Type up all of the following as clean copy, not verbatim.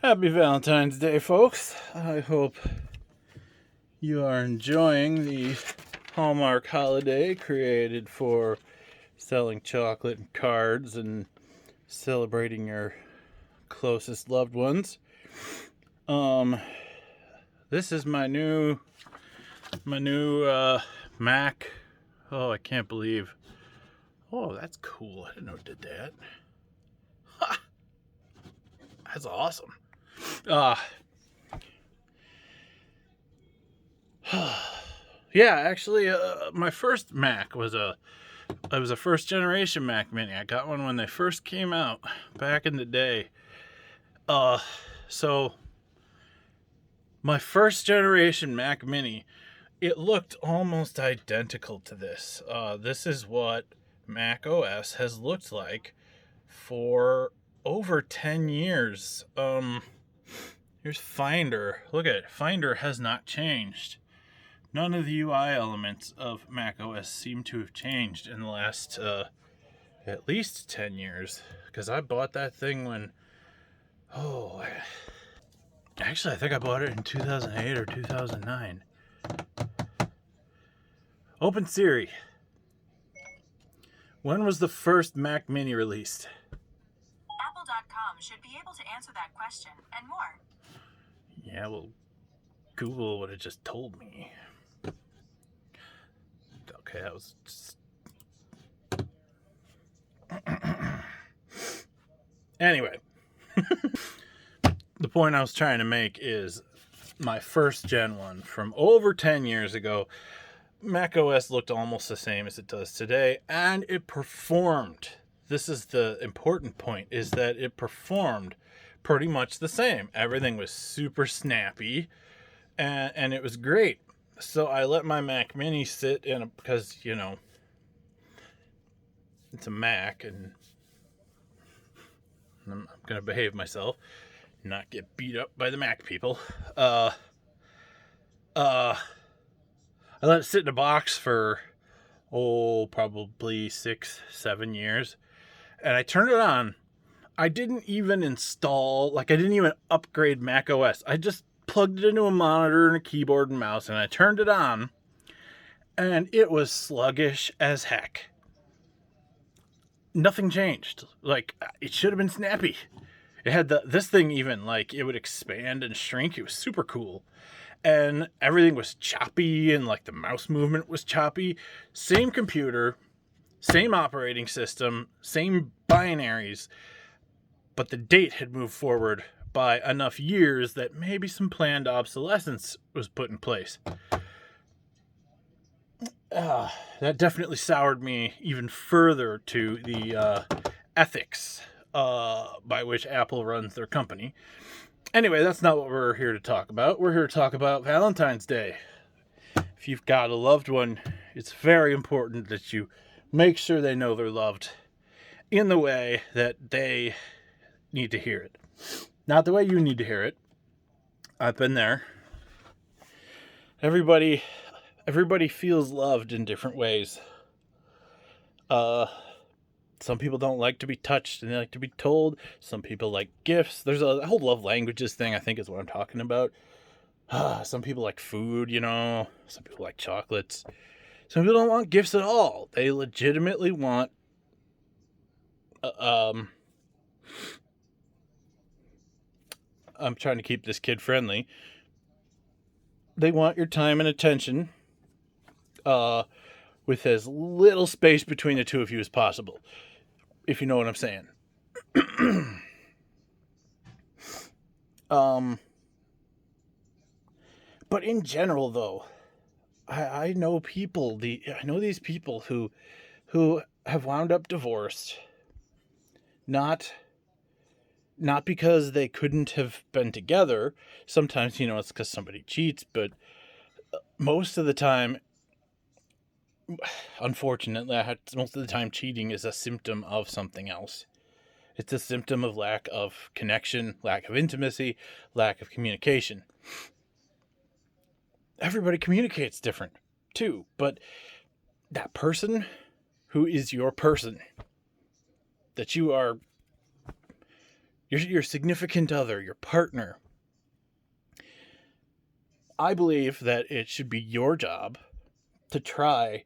Happy Valentine's Day, folks. I hope you are enjoying the Hallmark holiday created for selling chocolate and cards and celebrating your closest loved ones. Um, this is my new Mac. Oh, I can't believe. Oh, that's cool. I didn't know it did that. Ha! That's awesome. Uh, yeah, actually, my first Mac was a first generation Mac Mini. I got one when they first came out back in the day. Uh, so my first generation Mac Mini, it looked almost identical to this. This is what Mac OS has looked like for over 10 years. Here's Finder. Look at it. Finder has not changed. None of the UI elements of Mac OS seem to have changed in the last at least 10 years. Because I bought that thing when, actually, I think I bought it in 2008 or 2009. Open Siri. When was the first Mac Mini released? Apple.com should be able to answer that question and more. Yeah, well, Google would have just told me. Okay, that was just... Anyway, the point I was trying to make is my first gen one from over 10 years ago. Mac OS looked almost the same as it does today, and it performed. This is the important point, is that it performed pretty much the same. Everything was super snappy, and it was great. So I let my Mac Mini sit in because, it's a Mac, and I'm going to behave myself, not get beat up by the Mac people. I let it sit in a box for, probably 6-7 years. And I turned it on. I didn't even I didn't even upgrade Mac OS. I just plugged it into a monitor and a keyboard and mouse, and I turned it on. And it was sluggish as heck. Nothing changed. Like, it should have been snappy. It had this thing even, like, it would expand and shrink. It was super cool. And everything was choppy, and like the mouse movement was choppy. Same computer, same operating system, same binaries, but the date had moved forward by enough years that maybe some planned obsolescence was put in place. That definitely soured me even further to the ethics by which Apple runs their company. Anyway, that's not what we're here to talk about. We're here to talk about Valentine's Day. If you've got a loved one, it's very important that you make sure they know they're loved in the way that they need to hear it. Not the way you need to hear it. I've been there. Everybody feels loved in different ways. Some people don't like to be touched and they like to be told. Some people like gifts. There's a whole love languages thing, I think, is what I'm talking about. Some people like food, Some people like chocolates. Some people don't want gifts at all. They legitimately want I'm trying to keep this kid friendly. They want your time and attention with as little space between the two of you as possible, if you know what I'm saying. But in general, though, I know these people who have wound up divorced, not because they couldn't have been together. Sometimes, it's because somebody cheats, but most of the time, unfortunately, most of the time cheating is a symptom of something else. It's a symptom of lack of connection, lack of intimacy, lack of communication. Everybody communicates different, too, but that person who is your person, that you are your significant other, your partner. I believe that it should be your job to try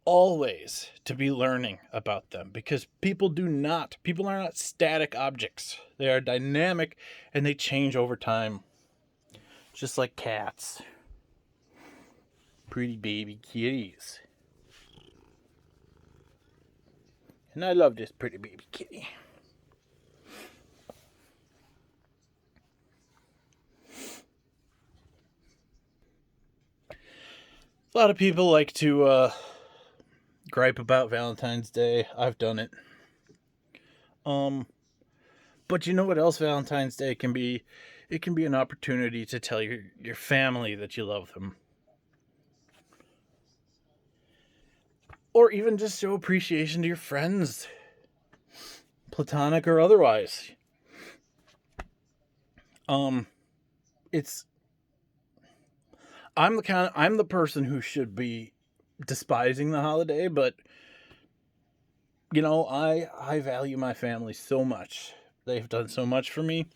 always to be learning about them, because people are not static objects. They are dynamic and they change over time, just like cats. Pretty baby kitties. And I love this pretty baby kitty. A lot of people like to gripe about Valentine's Day. I've done it. But you know what else Valentine's Day can be? It can be an opportunity to tell your family that you love them. Or even just show appreciation to your friends, platonic or otherwise. It's I'm the person who should be despising the holiday, but you know, I value my family so much. They've done so much for me,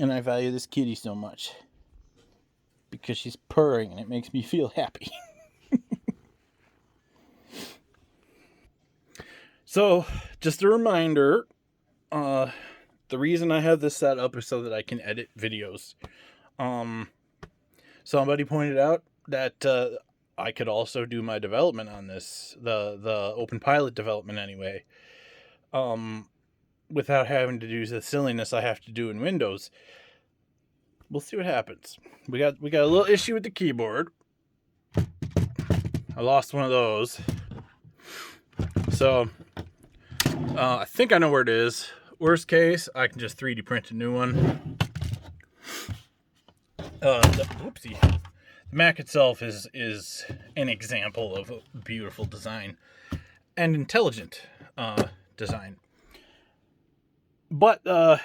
and I value this kitty so much because she's purring and it makes me feel happy. So, just a reminder, the reason I have this set up is so that I can edit videos. Somebody pointed out that I could also do my development on this, the open pilot development anyway, without having to do the silliness I have to do in Windows. We'll see what happens. We got a little issue with the keyboard. I lost one of those. So, I think I know where it is. Worst case, I can just 3D print a new one. Whoopsie. The Mac itself is an example of a beautiful design and intelligent design. But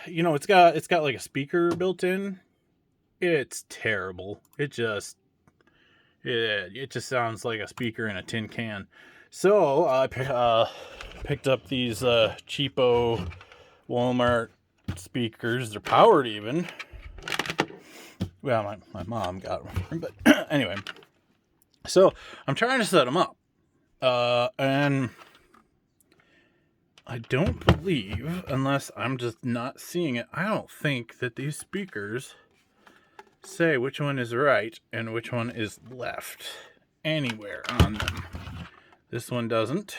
you know, it's got like a speaker built in. It's terrible. It just sounds like a speaker in a tin can. So I picked up these cheapo Walmart speakers. They're powered even. Well, my mom got one, but anyway. So I'm trying to set them up, and I don't believe, unless I'm just not seeing it, I don't think that these speakers say which one is right and which one is left anywhere on them. This one doesn't.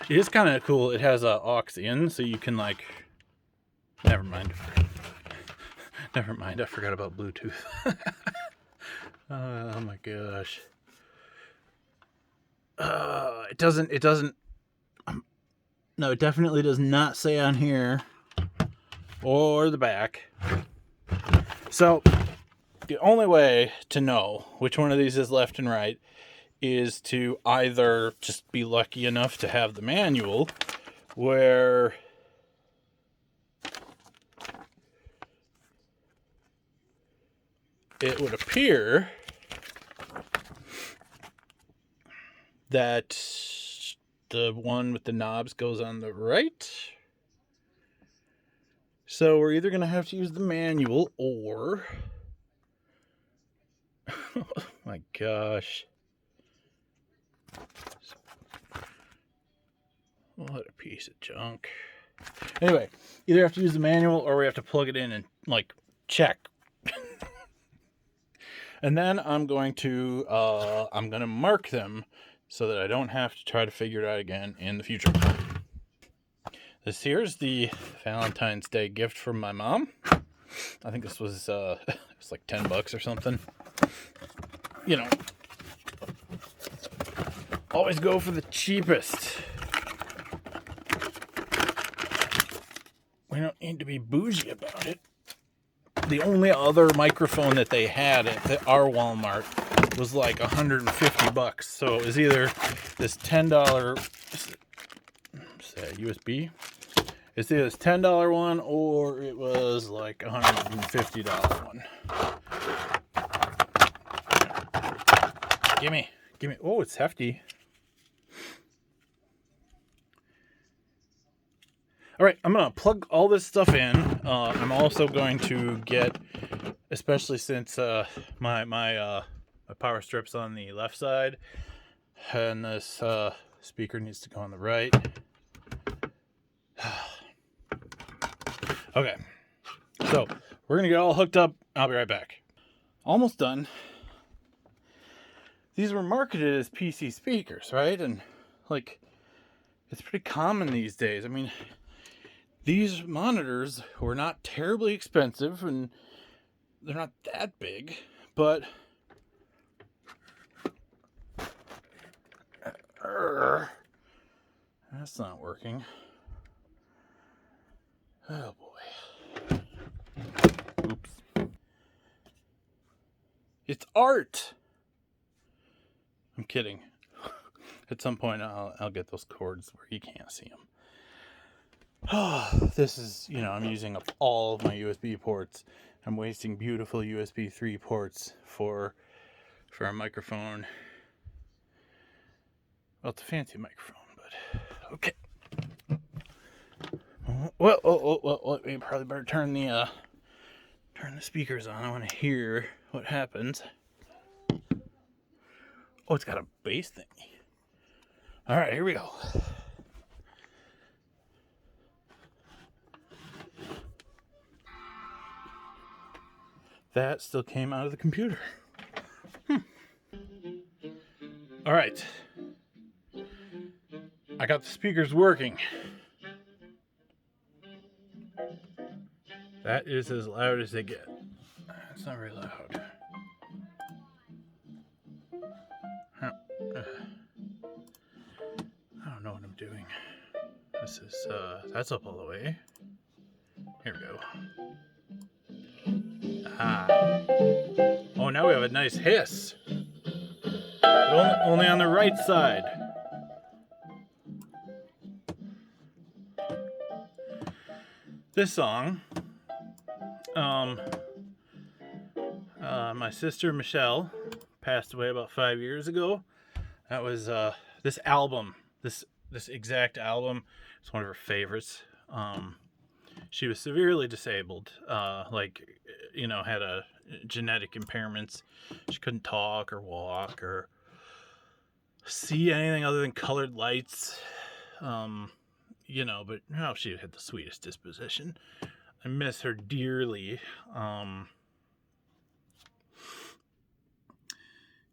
It is kind of cool. It has a aux in, so you can like. Never mind. Never mind. I forgot about Bluetooth. Oh my gosh. It doesn't. No, it definitely does not say on here or the back. So the only way to know which one of these is left and right is to either just be lucky enough to have the manual where it would appear that the one with the knobs goes on the right. So we're either going to have to use the manual or... Oh my gosh. What a piece of junk. Anyway, either have to use the manual or we have to plug it in and, like, check. And then I'm going to mark them so that I don't have to try to figure it out again in the future. This here's the Valentine's Day gift from my mom. I think this was it was like $10 or something. You know, always go for the cheapest. We don't need to be bougie about it. The only other microphone that they had at our Walmart was like $150. So it was either this $10 USB. It's either this $10 one or it was like $150 one. Gimme. Oh, it's hefty. All right, I'm gonna plug all this stuff in. I'm also going to get, especially since my power strip's on the left side, and this speaker needs to go on the right. Okay, so we're gonna get all hooked up. I'll be right back. Almost done. These were marketed as PC speakers, right? And like, it's pretty common these days. I mean, these monitors were not terribly expensive, and they're not that big, but that's not working. Oh boy. Oops. It's art. I'm kidding. At some point I'll get those cords where you can't see them. This is, I'm using up all of my USB ports. I'm wasting beautiful USB 3 ports for a microphone. Well, it's a fancy microphone, but okay. Well, we probably better turn the speakers on. I want to hear what happens. Oh, it's got a bass thing. All right, here we go. That still came out of the computer. All right. I got the speakers working. That is as loud as they get. It's not very loud. I don't know what I'm doing. This is, that's up all the way. Here we go. Oh, now we have a nice hiss. But only on the right side. This song, my sister Michelle passed away about 5 years ago. That was this album, this exact album. It's one of her favorites. She was severely disabled, had a genetic impairments. She couldn't talk or walk or see anything other than colored lights. But she had the sweetest disposition. I miss her dearly.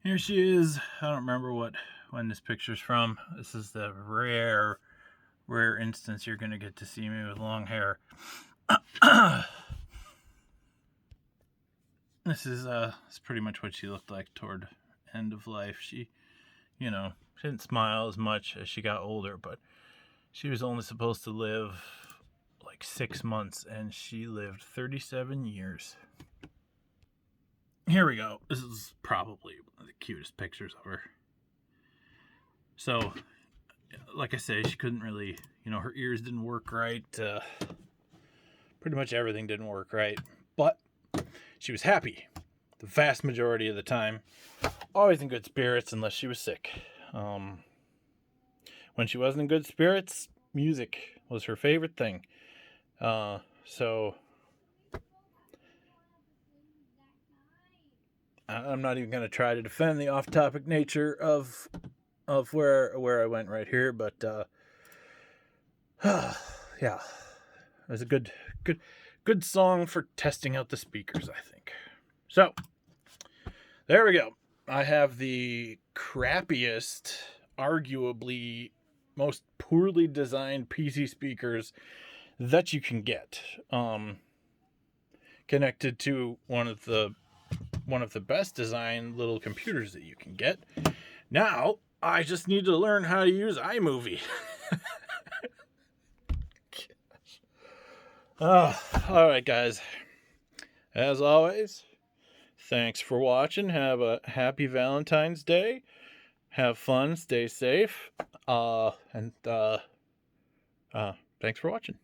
Here she is. I don't remember when this picture's from. This is the rare instance you're gonna get to see me with long hair. This is pretty much what she looked like toward end of life. She, didn't smile as much as she got older, but she was only supposed to live like 6 months, and she lived 37 years. Here we go. This is probably one of the cutest pictures of her. So, like I say, she couldn't really, her ears didn't work right. Pretty much everything didn't work right. But she was happy the vast majority of the time. Always in good spirits unless she was sick. When she wasn't in good spirits, music was her favorite thing. So I'm not even going to try to defend the off-topic nature of where I went right here, but yeah, it was a good song for testing out the speakers, I think. So there we go. I have the crappiest, arguably most poorly designed PC speakers that you can get, connected to one of the best designed little computers that you can get. Now I just need to learn how to use iMovie. All right, guys. As always, thanks for watching. Have a happy Valentine's Day. Have fun. Stay safe. And thanks for watching.